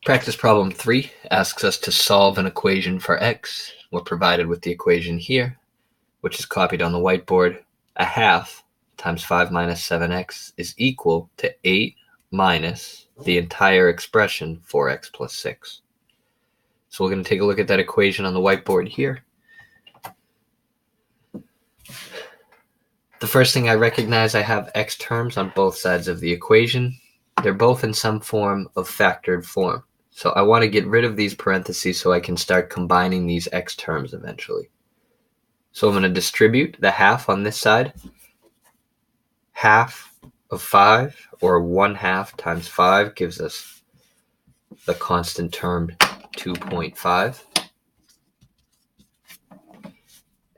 Practice problem 3 asks us to solve an equation for x. We're provided with the equation here, which is copied on the whiteboard. A half times 5 minus 7x is equal to 8 minus the entire expression 4x plus 6. So we're going to take a look at that equation on the whiteboard here. The first thing I recognize, I have x terms on both sides of the equation. They're both in some form of factored form. So I want to get rid of these parentheses so I can start combining these x terms eventually. So I'm going to distribute the half on this side. Half of 5, or 1/2 times 5, gives us the constant term 2.5.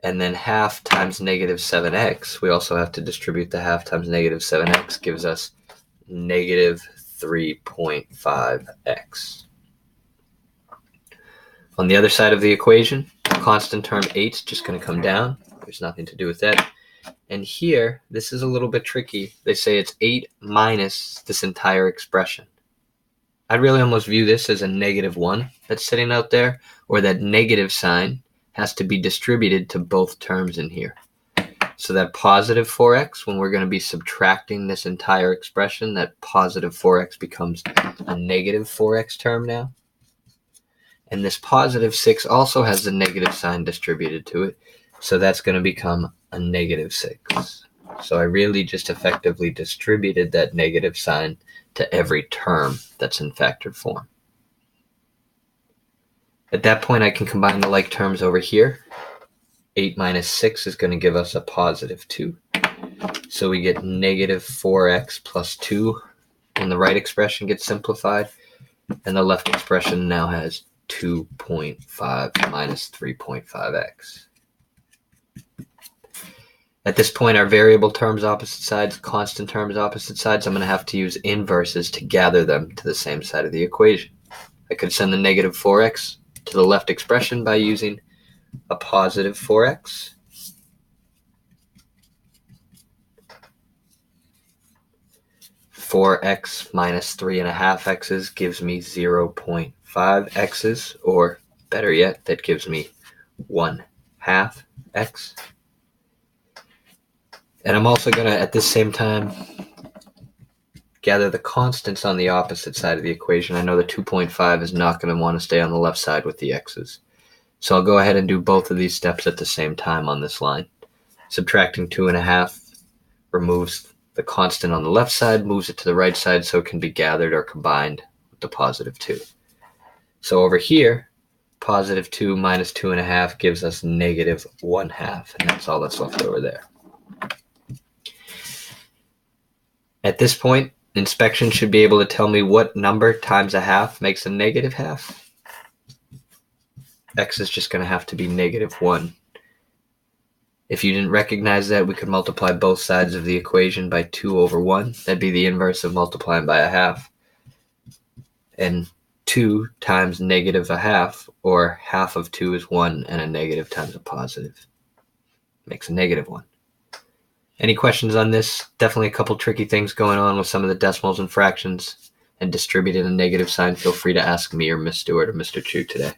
And then half times negative 7x, we also have to distribute the half times negative 7x, gives us negative 3.5x. On the other side of the equation, constant term 8 is just going to come down. There's nothing to do with that. And here, this is a little bit tricky. They say it's 8 minus this entire expression. I'd really almost view this as a -1 that's sitting out there, or that negative sign has to be distributed to both terms in here. So that positive 4x, when we're going to be subtracting this entire expression, that positive 4x becomes a negative 4x term now. And this positive 6 also has the negative sign distributed to it, so that's going to become a -6. So I really just effectively distributed that negative sign to every term that's in factored form. At that point, I can combine the like terms over here. 8 minus 6 is going to give us a positive 2. So we get negative 4x plus 2 when the right expression gets simplified, and the left expression now has 2.5 minus 3.5x. At this point, our variable terms opposite sides, constant terms opposite sides, I'm going to have to use inverses to gather them to the same side of the equation. I could send the negative 4x to the left expression by using a positive 4x. X minus 3.5x's gives me 0.5x's, or better yet, that gives me 1/2 x. And I'm also going to, at this same time, gather the constants on the opposite side of the equation. I know the 2.5 is not going to want to stay on the left side with the x's. So I'll go ahead and do both of these steps at the same time on this line. Subtracting 2.5 removes the constant on the left side, moves it to the right side so it can be gathered or combined with the positive 2. So over here, positive 2 minus 2.5 gives us negative 1/2, and that's all that's left over there. At this point, inspection should be able to tell me what number times a half makes a negative half. X is just going to have to be -1. If you didn't recognize that, we could multiply both sides of the equation by 2/1. That'd be the inverse of multiplying by a half. And 2 times -1/2, or half of 2 is 1, and a negative times a positive makes a -1. Any questions on this? Definitely a couple tricky things going on with some of the decimals and fractions, and distributed a negative sign. Feel free to ask me or Miss Stewart or Mr. Chu today.